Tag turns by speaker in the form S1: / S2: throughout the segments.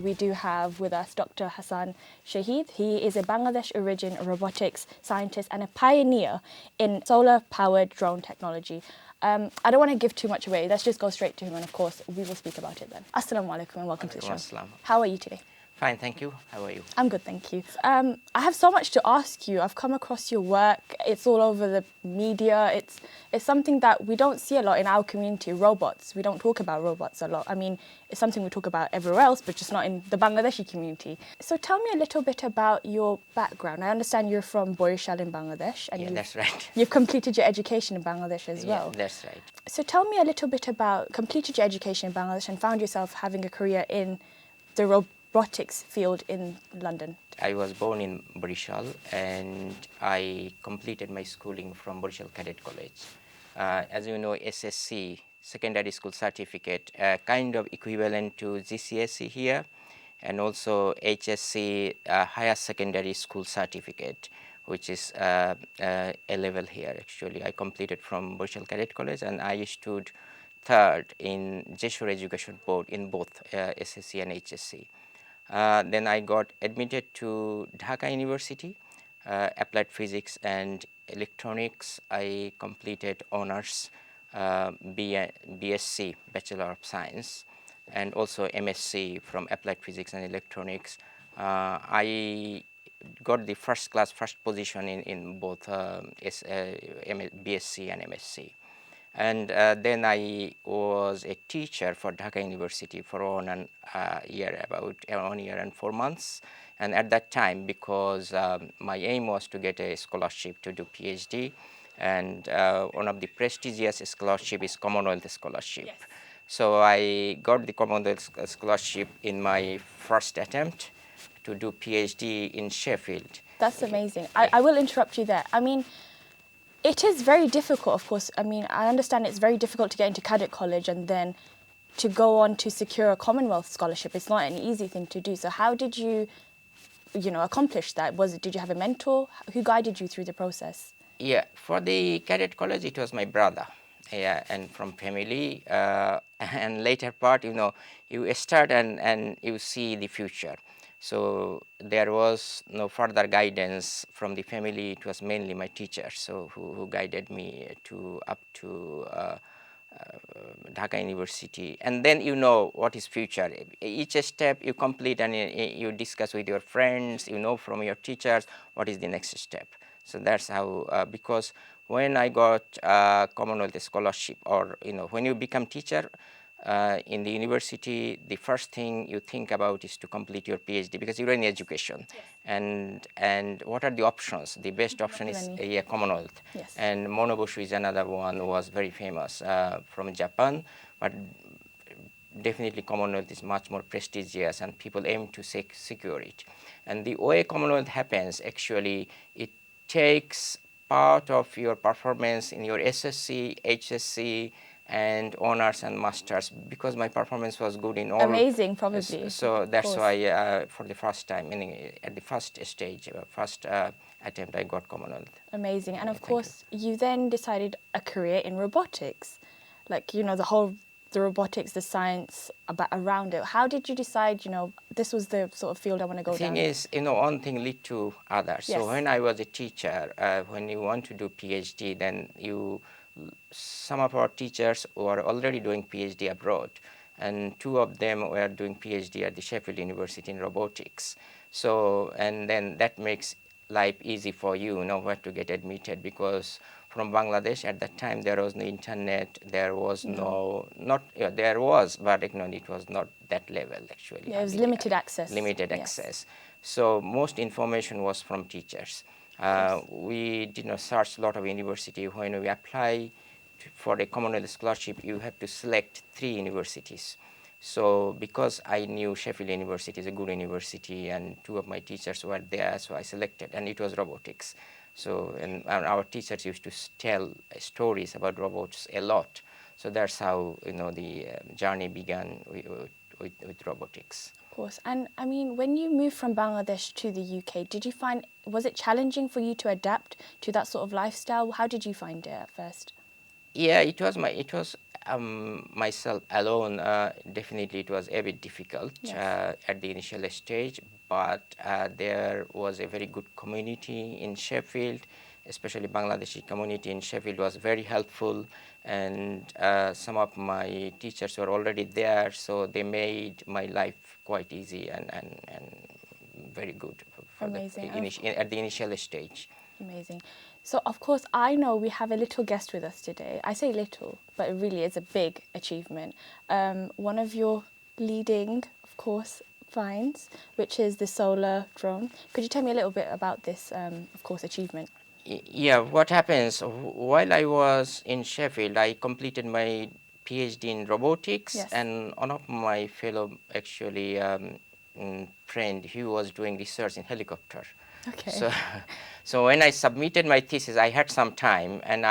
S1: we do have with us Dr. Hasan Shaheed. He is a Bangladesh origin robotics scientist and a pioneer in solar-powered drone technology. I don't want to give too much away. Let's just go straight to him, and of course, we will speak about it then. Assalamu alaikum and welcome to the show.
S2: Assalam.
S1: How are you today?
S2: Fine, thank you. How are you?
S1: I'm good, thank you. I have so much to ask you. I've come across your work. It's all over the media. It's something that we don't see a lot in our community, robots. We don't talk about robots a lot. I mean, it's something we talk about everywhere else, but just not in the Bangladeshi community. So tell me a little bit about your background. I understand you're from Borishal in Bangladesh. And
S2: Yeah, that's right.
S1: You've completed your education in Bangladesh as well.
S2: Yeah, that's right.
S1: So tell me a little bit about completed your education in Bangladesh and found yourself having a career in the robotics field in London.
S2: I was born in Borishal and I completed my schooling from Borishal Cadet College. As you know, SSC, Secondary School Certificate, kind of equivalent to GCSE here, and also HSC, Higher Secondary School Certificate, which is a level here actually. I completed from Borishal Cadet College and I stood third in Jeshore Education Board in both SSC and HSC. Then I got admitted to Dhaka University, Applied Physics and Electronics. I completed honors, BSc, Bachelor of Science, and also MSc from Applied Physics and Electronics. I got the first position in both BSc and MSc. And then I was a teacher for Dhaka University for about 1 year and 4 months. And at that time, because my aim was to get a scholarship to do PhD, and one of the prestigious scholarship is Commonwealth Scholarship.
S1: Yes.
S2: So I got the Commonwealth Scholarship in my first attempt to do PhD in Sheffield.
S1: That's amazing. I will interrupt you there. I mean, it is very difficult, of course. I mean, I understand it's very difficult to get into cadet college and then to go on to secure a Commonwealth scholarship. It's not an easy thing to do. So how did you accomplish that? Did you have a mentor? Who guided you through the process?
S2: Yeah, for the cadet college, it was my brother. Yeah, and from family. And later part, you start and you see the future. So there was no further guidance from the family. It was mainly my teachers who guided me up to Dhaka University. And then you know what is future. Each step you complete and you discuss with your friends, from your teachers what is the next step. So that's how, because when I got Commonwealth scholarship, or when you become teacher, in the university, the first thing you think about is to complete your PhD because you're in education. Yes. And what are the options? The best option is Commonwealth.
S1: Yes.
S2: And Monoboshu is another one who was very famous from Japan, but definitely Commonwealth is much more prestigious and people aim to secure it. And the way Commonwealth happens, actually, it takes part of your performance in your SSC, HSC, and honors and masters, because my performance was good in all.
S1: Amazing, probably.
S2: So that's why for the first time, meaning at the first stage, first attempt, I got Commonwealth.
S1: Amazing. And of course, you then decided a career in robotics, like, the robotics, the science around it. How did you decide, this was the sort of field I want to go down?
S2: The thing is, one thing lead to others.
S1: Yes.
S2: So when I was a teacher, when you want to do PhD, then some of our teachers were already doing PhD abroad, and 2 of them were doing PhD at the Sheffield University in robotics. So, and then that makes life easy for you, where to get admitted, because from Bangladesh at that time there was no internet, there was there was, but it was not that level actually.
S1: Yeah, it was limited access.
S2: Limited access. So most information was from teachers. We did not search a lot of university. When we apply for a Commonwealth scholarship, you have to select 3 universities. So because I knew Sheffield University is a good university and 2 of my teachers were there, so I selected, and it was robotics. So, and our teachers used to tell stories about robots a lot. So that's how, the journey began with robotics.
S1: Of course. And I mean, when you moved from Bangladesh to the UK, was it challenging for you to adapt to that sort of lifestyle? How did you find it at first?
S2: Yeah, it was myself alone, definitely it was a bit difficult at the initial stage, but there was a very good community in Sheffield, especially Bangladeshi community in Sheffield was very helpful, and some of my teachers were already there, so they made my life quite easy and very good for
S1: Amazing.
S2: at the initial stage.
S1: Amazing. So, of course, I know we have a little guest with us today. I say little, but it really is a big achievement. One of your leading, of course, finds, which is the solar drone. Could you tell me a little bit about this, of course, achievement?
S2: Yeah, what happens, while I was in Sheffield, I completed my PhD in robotics,
S1: Yes.
S2: and one of my fellow actually friend, he was doing research in helicopter.
S1: Okay.
S2: So, so when I submitted my thesis, I had some time, and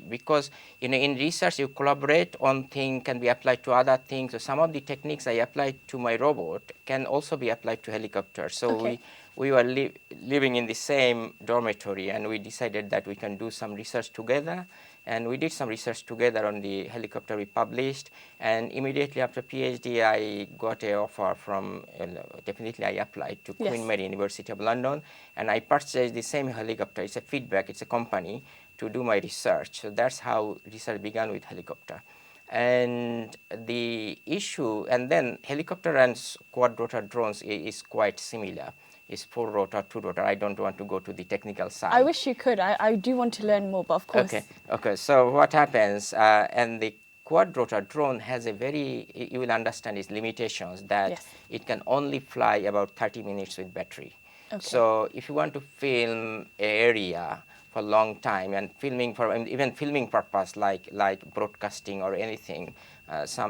S2: because in research you collaborate on things can be applied to other things. So some of the techniques I applied to my robot can also be applied to helicopters. So
S1: Okay.
S2: we were living in the same dormitory, and we decided that we can do some research together. And we did some research together on the helicopter we published. And immediately after PhD, I got an offer from, definitely I applied to Queen Mary University of London. And I purchased the same helicopter. It's a feedback, it's a company to do my research. So that's how research began with helicopter. And the issue, and then helicopter and quad rotor drones is quite similar. It's 4-rotor, 2-rotor. I don't want to go to the technical side.
S1: I wish you could. I do want to learn more, but of course.
S2: Okay. So what happens, and the quad rotor drone has a very, you will understand its limitations, that it can only fly about 30 minutes with battery.
S1: Okay.
S2: So if you want to film an area for a long time, and filming for even filming purpose, like broadcasting or anything,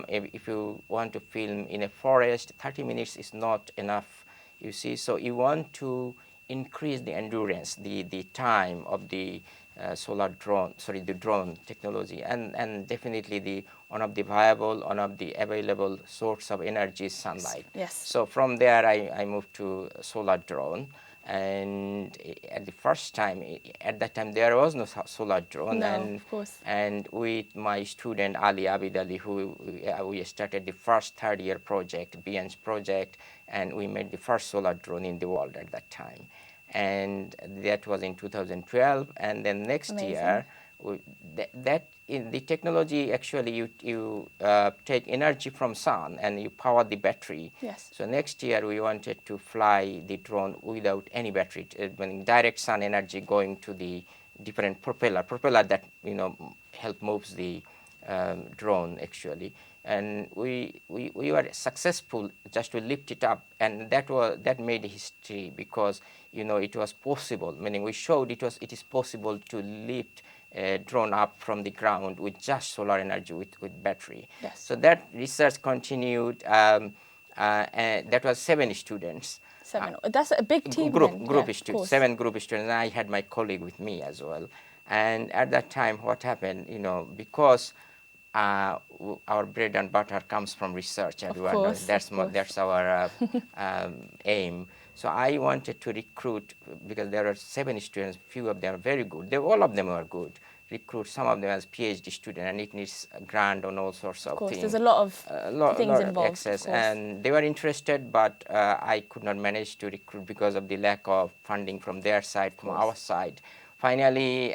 S2: if you want to film in a forest, 30 minutes is not enough. You see, so you want to increase the endurance, the time of the the drone technology, and definitely one of the available source of energy is sunlight.
S1: Yes.
S2: So from there I moved to solar drone, and at the first time, at that time there was no solar drone.
S1: No,
S2: and
S1: of course.
S2: And with my student Ali Abid Ali, who we started the first third-year project, BN's project, and we made the first solar drone in the world at that time. And that was in 2012. And then next year, in the technology, actually you take energy from sun and you power the battery.
S1: Yes.
S2: So next year we wanted to fly the drone without any battery, meaning direct sun energy going to the different propeller that help moves the drone actually. And we were successful just to lift it up, and that made history, because it was possible, meaning we showed it is possible to lift a drone up from the ground with just solar energy with battery.
S1: Yes.
S2: So that research continued, and that was 7 students.
S1: That's a big team.
S2: Group students, 7 group students, and I had my colleague with me as well. And at that time, what happened, because our bread and butter comes from research. Everyone knows that's our aim. So I wanted to recruit, because there are 7 students, few of them are very good. All of them are good. Recruit some of them as PhD students, and it needs a grant on all sorts of things.
S1: There's a lot of things involved.
S2: Access, and they were interested, but I could not manage to recruit because of the lack of funding from their side, from our side. Finally,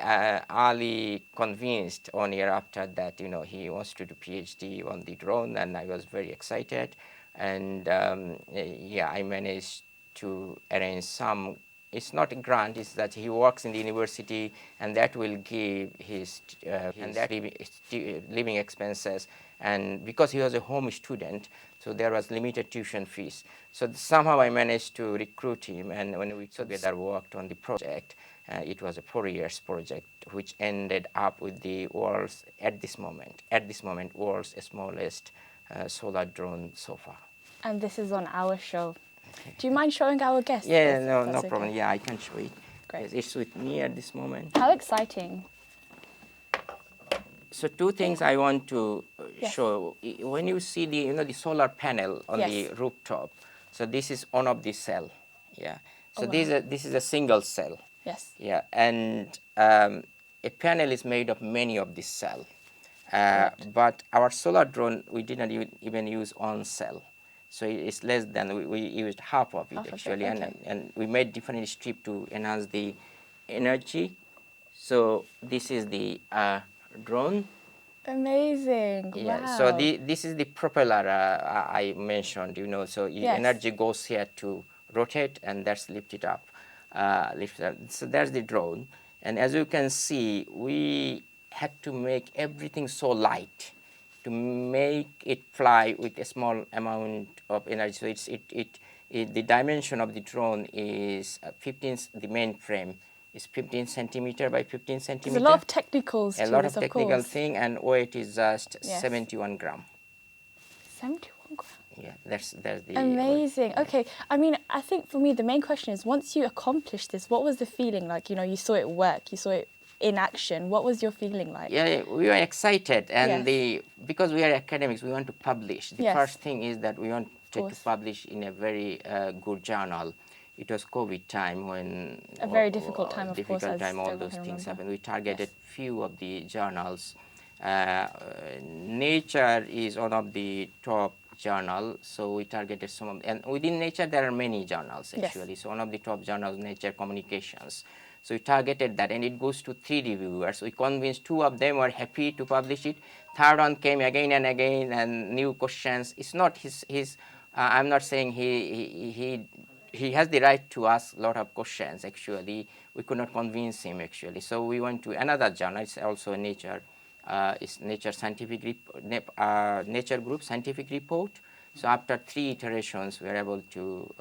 S2: Ali convinced 1 year after that, he wants to do PhD on the drone, and I was very excited. And I managed to arrange some. It's not a grant; it's that he works in the university, and that will give his living expenses. And because he was a home student, so there was limited tuition fees. So somehow I managed to recruit him, and when we together worked on the project. It was a 4 years project, which ended up with the world's, at this moment, world's smallest solar drone so far.
S1: And this is on our show. Do you mind showing our guests?
S2: Yeah, no problem. Yeah, I can show it.
S1: Great.
S2: It's with me at this moment.
S1: How exciting.
S2: So 2 things I want to show. When you see the solar panel on the rooftop, so this is one of the cell. Yeah. So this is a single cell.
S1: Yes.
S2: Yeah, and a panel is made of many of these cells,
S1: Correct.
S2: But our solar drone, we didn't even use on cell. So it's less than, we used half of it
S1: Half of it,
S2: actually,
S1: okay.
S2: and we made different strip to enhance the energy. So this is the drone.
S1: Amazing.
S2: Yeah, so
S1: Wow.
S2: this is the propeller I mentioned, so
S1: Yes.
S2: energy goes here to rotate and that's lifted up. So there's the drone. And as you can see, we had to make everything so light to make it fly with a small amount of energy. So the dimension of the drone is 15, the main frame is 15 centimeter by 15
S1: There's a lot
S2: centimeter.
S1: of technicals
S2: A
S1: to
S2: lot
S1: this,
S2: of
S1: of
S2: technical
S1: course.
S2: thing, and weight is just
S1: Yes.
S2: 71 gram.
S1: 71 grams.
S2: Yeah, that's the
S1: Amazing.
S2: yeah.
S1: Okay. I mean, I think for me, the main question is once you accomplished this, what was the feeling like? You saw it work, you saw it in action. What was your feeling like?
S2: Yeah, we were excited, and
S1: Yes.
S2: because we are academics, we want to publish. The
S1: Yes.
S2: first thing is that we wanted to
S1: course.
S2: publish in a very good journal. It was COVID time when
S1: A very difficult time, of course,
S2: difficult
S1: as
S2: time, all
S1: everyone
S2: those
S1: can
S2: things
S1: remember.
S2: happened. We targeted
S1: Yes.
S2: few of the journals. Nature is one of the top journal, so we targeted some of, and within Nature there are many journals
S1: Yes.
S2: actually. So one of the top journals, Nature Communications. So we targeted that, and it goes to 3 reviewers. We convinced 2 of them were happy to publish it. Third one came again and again, and new questions. It's not his. I'm not saying he has the right to ask a lot of questions. Actually, we could not convince him actually. So we went to another journal. It's also Nature. It's Nature Nature Group Scientific Report. So after 3 iterations, we were able to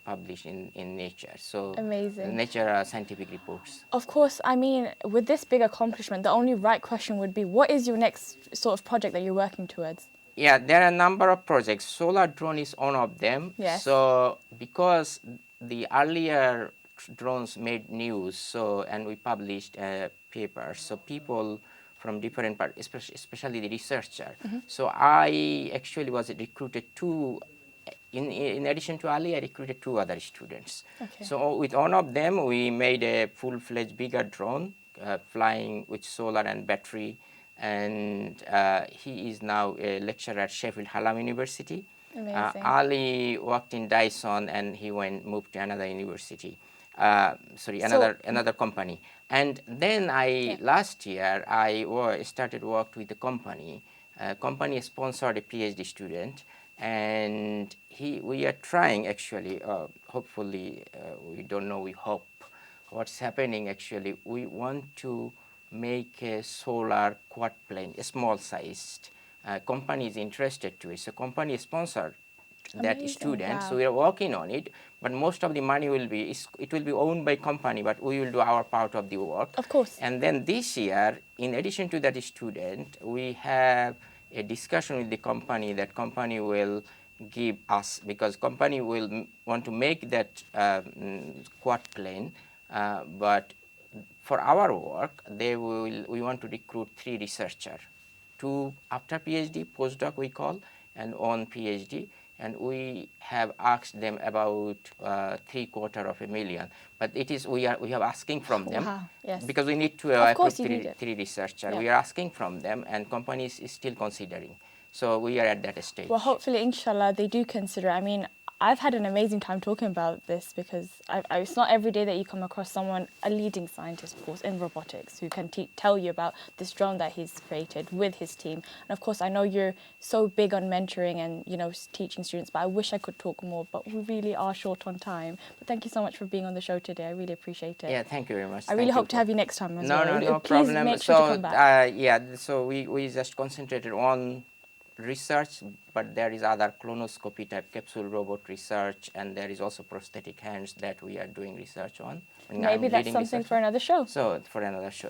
S2: publish in Nature. So
S1: Amazing.
S2: Nature scientific reports.
S1: Of course, I mean, with this big accomplishment, the only right question would be, what is your next sort of project that you're working towards?
S2: Yeah, there are a number of projects. Solar drone is one of them.
S1: Yes.
S2: So because the earlier drones made news, and we published papers, so people from different parts, especially the researcher. So I actually was recruited in addition to Ali, I recruited 2 other students.
S1: Okay.
S2: So with one of them, we made a full-fledged bigger drone flying with solar and battery, and he is now a lecturer at Sheffield Hallam University.
S1: Amazing.
S2: Ali worked in Dyson, and he moved to another university. Sorry,
S1: So-
S2: another company. And then last year I started work with the company. Company sponsored a PhD student, and we are trying actually. Hopefully, we don't know. We hope. What's happening actually? We want to make a solar quad plane, a small sized. Company is interested to it. So company sponsored that
S1: Amazing,
S2: student.
S1: wow.
S2: So we are working on it, but most of the money will be owned by company, but we will do our part of the work.
S1: Of course.
S2: And then this year, in addition to that student, we have a discussion with the company that company will give us, because company will want to make that quad plane, but for our work, we want to recruit 3 researchers, 2 after PhD, postdoc we call, and on PhD. And we have asked them about $750,000. But we have asking from them.
S1: Wow, yes.
S2: Because we need to
S1: Of
S2: approve
S1: course you need it.
S2: 3 researchers.
S1: Yeah.
S2: We are asking from them, and companies is still considering. So we are at that stage.
S1: Well, hopefully, inshallah, they do consider. I mean, I've had an amazing time talking about this because it's not every day that you come across someone, a leading scientist, of course, in robotics, who can tell you about this drone that he's created with his team. And of course, I know you're so big on mentoring and, teaching students, but I wish I could talk more, but we really are short on time. But thank you so much for being on the show today. I really appreciate it.
S2: Yeah, thank you very much.
S1: I really hope to have you next time as
S2: no,
S1: well.
S2: No
S1: Please
S2: problem.
S1: make sure to come back.
S2: So we just concentrated on research, but there is other colonoscopy type capsule robot research, and there is also prosthetic hands that we are doing research on.
S1: Maybe that's something for another show.
S2: So for another show.